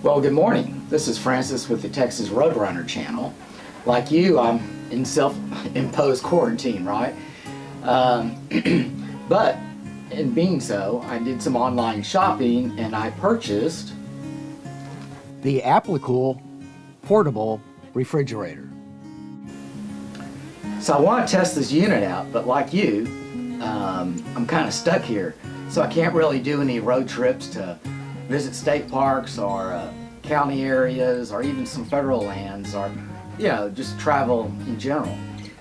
Well, good morning. This is Francis with the Texas Roadrunner channel. Like you, I'm in self-imposed quarantine, right? But in being so, I did some online shopping and I purchased the Aplicool portable refrigerator. So I want to test this unit out, but like you, I'm kind of stuck here. So I can't really do any road trips to visit state parks or county areas or even some federal lands, or just travel in general.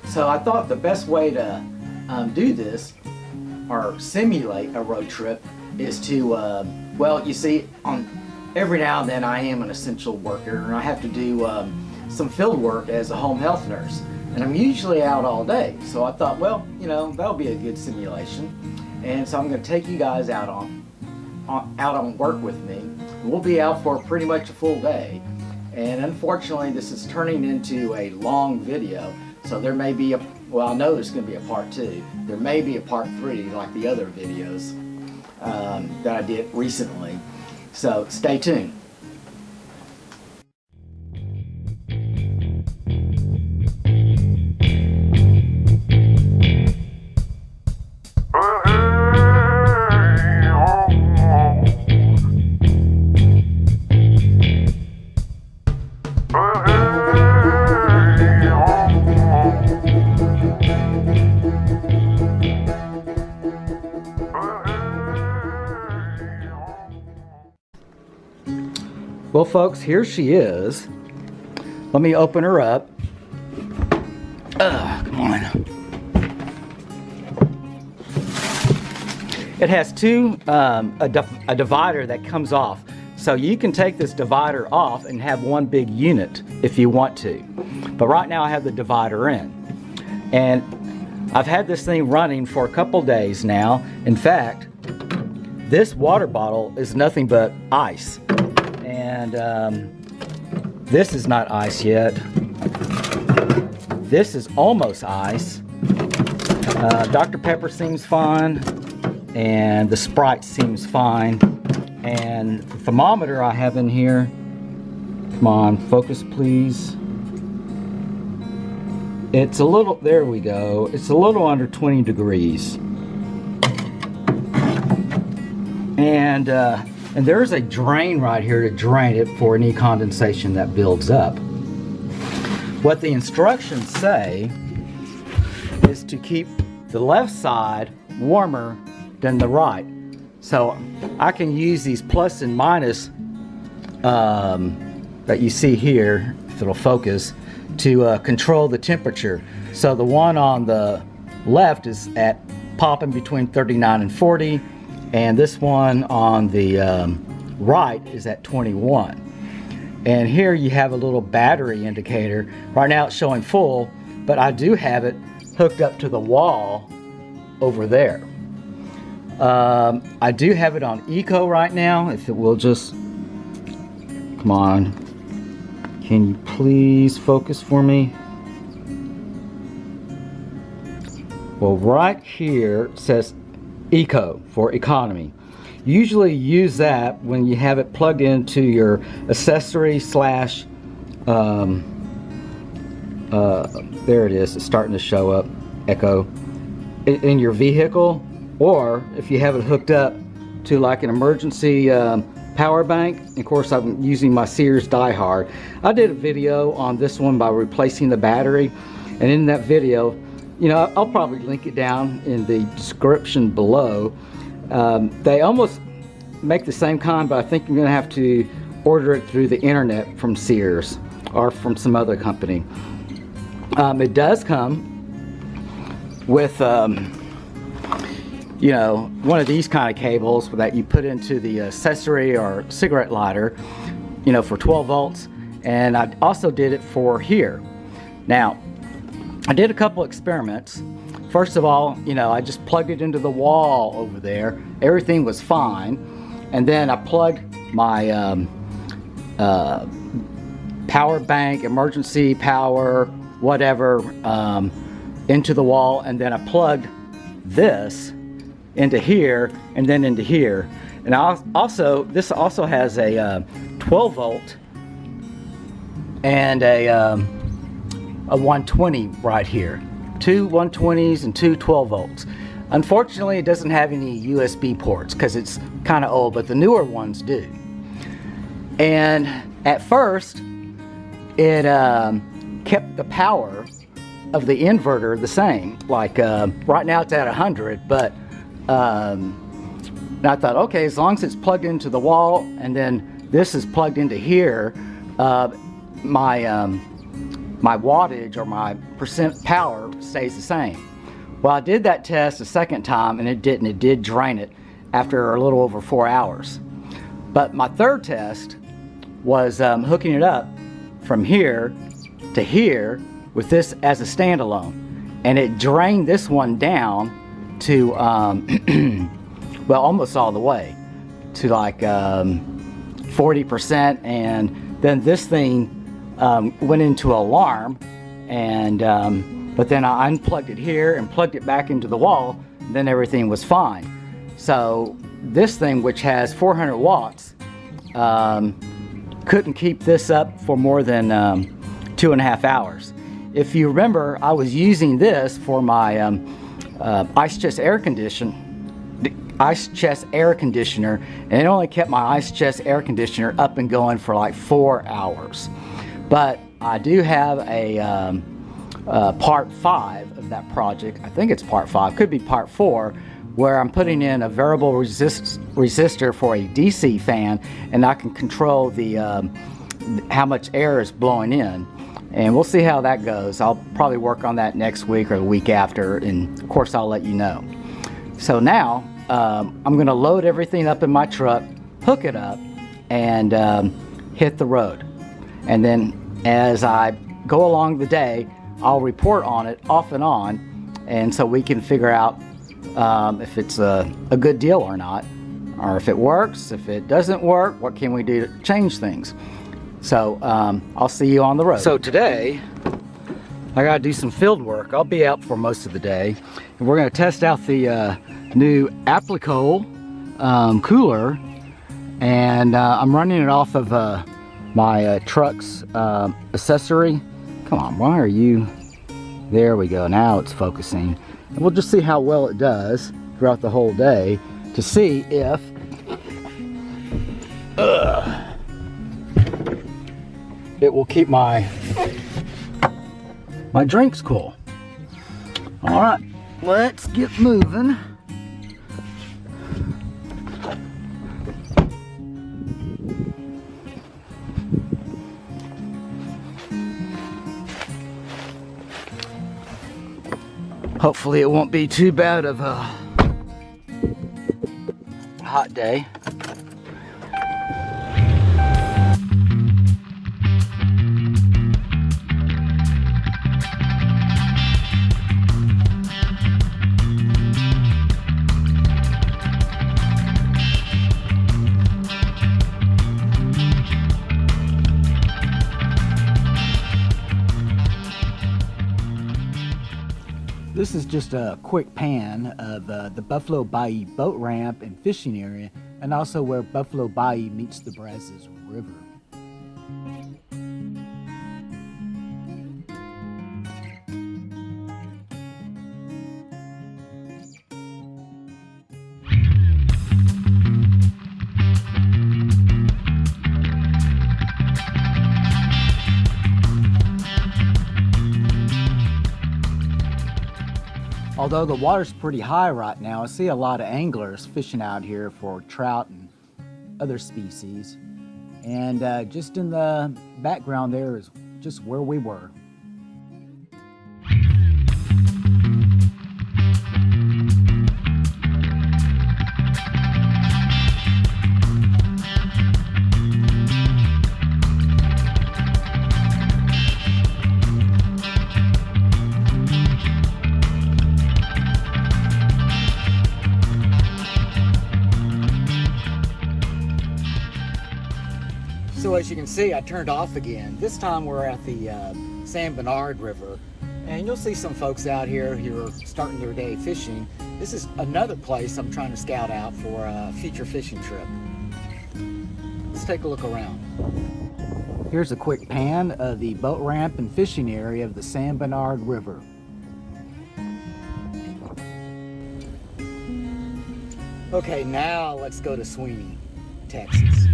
So I thought the best way to do this or simulate a road trip is to well, you see, on every now and then I am an essential worker and I have to do some field work as a home health nurse, and I'm usually out all day. So I thought, well, that'll be a good simulation, and so I'm going to take you guys out on work with me. We'll be out for pretty much a full day, and unfortunately this is turning into a long video, so there may be well, I know there's going to be a part 2. There may be a part 3 like the other videos that I did recently, so stay tuned. Well, folks, here she is. Let me open her up. Come on. It has a divider that comes off. So you can take this divider off and have one big unit if you want to. But right now I have the divider in. And I've had this thing running for a couple days now. In fact, this water bottle is nothing but ice. And this is not ice yet. This is almost ice. Dr. Pepper seems fine, and the Sprite seems fine. And the thermometer I have in here, come on, focus please. It's a little, there we go. It's a little under 20 degrees. And there's a drain right here to drain it for any condensation that builds up. What the instructions say is to keep the left side warmer than the right. So I can use these plus and minus that you see here, if it'll focus, to control the temperature. So the one on the left is at popping between 39 and 40. And this one on the right is at 21. And here you have a little battery indicator. Right now it's showing full, but I do have it hooked up to the wall over there. I do have it on eco right now. If it will just, come on, can you please focus for me? Well, right here it says eco for economy. Usually use that when you have it plugged into your accessory slash there it is, it's starting to show up, echo, in your vehicle, or if you have it hooked up to like an emergency power bank. Of course, I'm using my Sears Die Hard. I did a video on this one by replacing the battery, and in that video, I'll probably link it down in the description below. They almost make the same kind, but I think you're going to have to order it through the internet from Sears or from some other company. It does come with, one of these kind of cables that you put into the accessory or cigarette lighter, for 12 volts. And I also did it for here. Now, I did a couple experiments. First of all, I just plugged it into the wall over there. Everything was fine. And then I plugged my power bank, emergency power, whatever, into the wall. And then I plugged this into here and then into here. And this also has a 12 volt and a 120 right here. Two 120s and two 12 volts. Unfortunately, it doesn't have any USB ports because it's kind of old, but the newer ones do. And at first, it kept the power of the inverter the same. Like right now it's at 100, but and I thought, okay, as long as it's plugged into the wall and then this is plugged into here, my wattage or my percent power stays the same. Well, I did that test a second time and it didn't. It did drain it after a little over 4 hours. But my third test was hooking it up from here to here with this as a standalone, and it drained this one down to well, almost all the way to like 40%, and then this thing went into alarm, and but then I unplugged it here and plugged it back into the wall, and then everything was fine. So this thing, which has 400 watts, couldn't keep this up for more than 2.5 hours. If you remember, I was using this for my ice chest air conditioner, and it only kept my ice chest air conditioner up and going for like 4 hours. But I do have a part 5 of that project. I think it's part 5, could be part 4, where I'm putting in a variable resistor for a DC fan, and I can control the how much air is blowing in. And we'll see how that goes. I'll probably work on that next week or the week after, and of course I'll let you know. So now I'm going to load everything up in my truck, hook it up, and hit the road. And then as I go along the day, I'll report on it off and on, and so we can figure out if it's a good deal or not, or if it works. If it doesn't work, what can we do to change things? So I'll see you on the road. So today I gotta do some field work. I'll be out for most of the day, and we're gonna test out the new Aplicool cooler, and I'm running it off of my truck's accessory. Come on, why are you? There we go, now it's focusing. And we'll just see how well it does throughout the whole day to see if it will keep my drinks cool. All right, let's get moving. Hopefully it won't be too bad of a hot day. This is just a quick pan of the Buffalo Bayou boat ramp and fishing area, and also where Buffalo Bayou meets the Brazos River. Although the water's pretty high right now, I see a lot of anglers fishing out here for trout and other species. And just in the background there is just where we were. So as you can see, I turned off again. This time we're at the San Bernard River, and you'll see some folks out here who are starting their day fishing. This is another place I'm trying to scout out for a future fishing trip. Let's take a look around. Here's a quick pan of the boat ramp and fishing area of the San Bernard River. Okay, now let's go to Sweeney, Texas.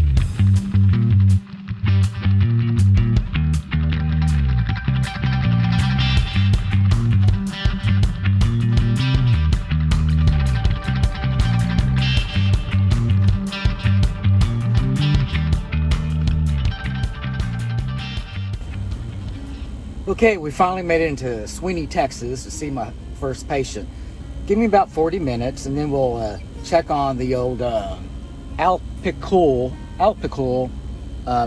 Okay, we finally made it into Sweeney, Texas to see my first patient. Give me about 40 minutes and then we'll check on the old Aplicool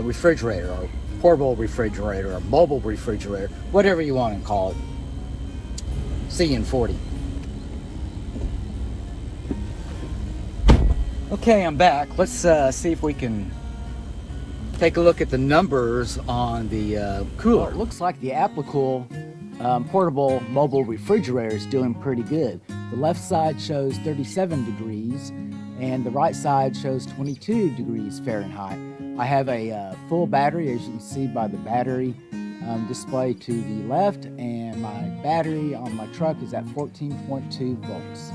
refrigerator, or portable refrigerator, or mobile refrigerator, whatever you want to call it. See you in 40. Okay, I'm back. Let's see if we can take a look at the numbers on the cooler. Well, it looks like the Aplicool portable mobile refrigerator is doing pretty good. The left side shows 37 degrees and the right side shows 22 degrees Fahrenheit. I have a full battery, as you can see by the battery display to the left, and my battery on my truck is at 14.2 volts.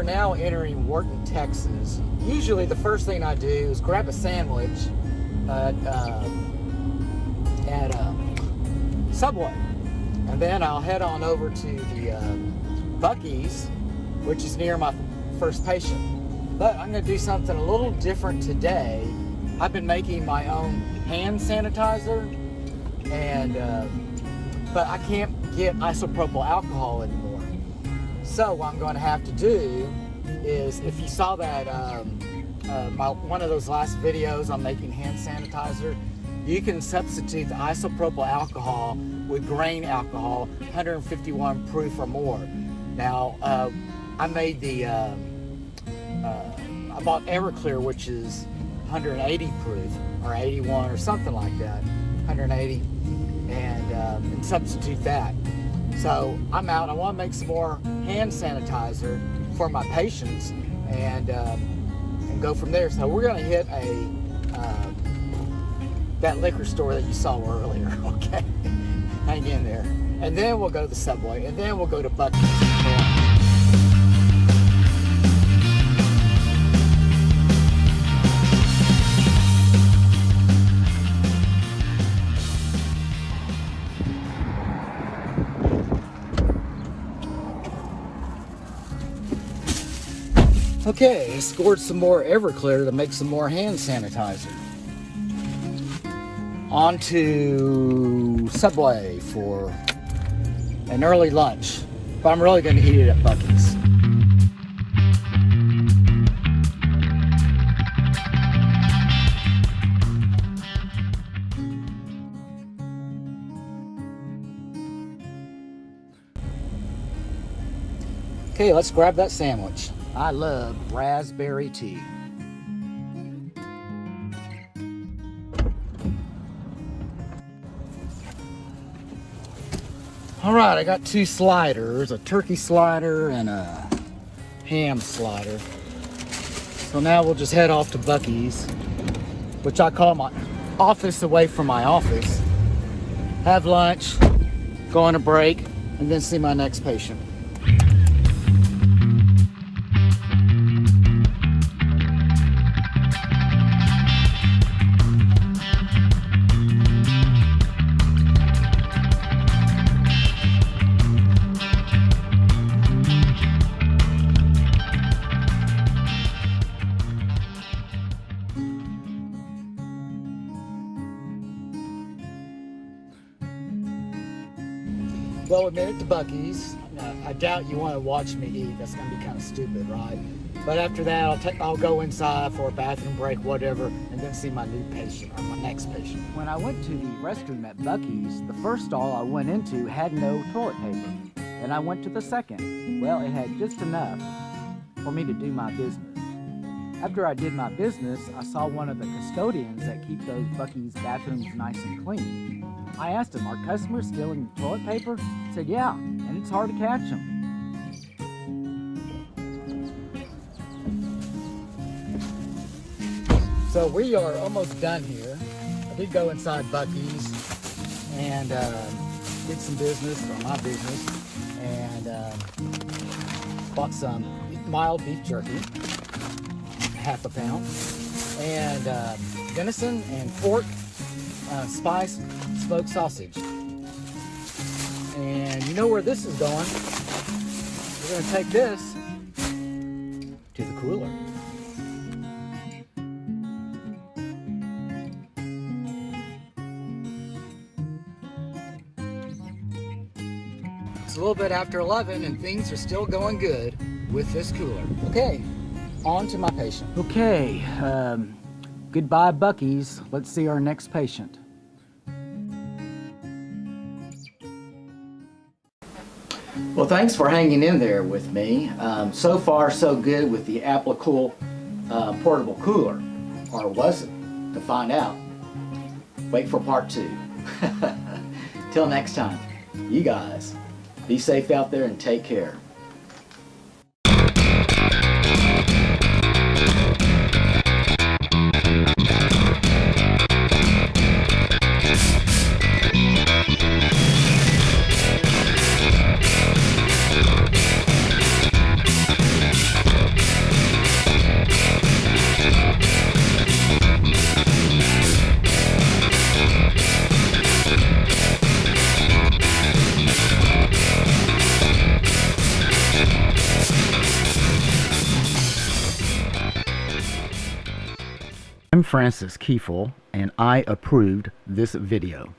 Now entering Wharton, Texas. Usually the first thing I do is grab a sandwich at Subway, and then I'll head on over to the Buc-ee's, which is near my first patient. But I'm going to do something a little different today. I've been making my own hand sanitizer, and but I can't get isopropyl alcohol anymore. So what I'm going to have to do is, if you saw that one of those last videos on making hand sanitizer, you can substitute the isopropyl alcohol with grain alcohol, 151 proof or more. Now, I made the, I bought Everclear, which is 180 proof, or 81 or something like that, 180, and substitute that. So I'm out. I want to make some more hand sanitizer for my patients, and go from there. So we're going to hit that liquor store that you saw earlier. Okay, hang in there, and then we'll go to the Subway, and then we'll go to Buc-ee's. Okay, I scored some more Everclear to make some more hand sanitizer. On to Subway for an early lunch, but I'm really going to eat it at Buc-ee's. Okay, let's grab that sandwich. I love raspberry tea. All right, I got two sliders, a turkey slider and a ham slider. So now we'll just head off to Buc-ee's, which I call my office away from my office. Have lunch, go on a break, and then see my next patient. Well, we made it to Buc-ee's. I doubt you want to watch me eat. That's going to be kind of stupid, right? But after that, I'll go inside for a bathroom break, whatever, and then see my new patient, or my next patient. When I went to the restroom at Buc-ee's, the first stall I went into had no toilet paper. Then I went to the second. Well, it had just enough for me to do my business. After I did my business, I saw one of the custodians that keep those Buc-ee's bathrooms nice and clean. I asked him, are customers stealing toilet paper? He said, yeah, and it's hard to catch them. So we are almost done here. I did go inside Buc-ee's and did some business, or my business, and bought some mild beef jerky, half a pound, and venison and pork, spiced smoked sausage. And you know where this is going. We're going to take this to the cooler. It's a little bit after 11 and things are still going good with this cooler. Okay, on to my patient. Okay, goodbye Buc-ee's. Let's see our next patient. Well, thanks for hanging in there with me. So far, so good with the Aplicool portable cooler. Or was it? To find out, wait for part 2. Till next time, you guys, be safe out there and take care. I'm Francis Kiefel, and I approved this video.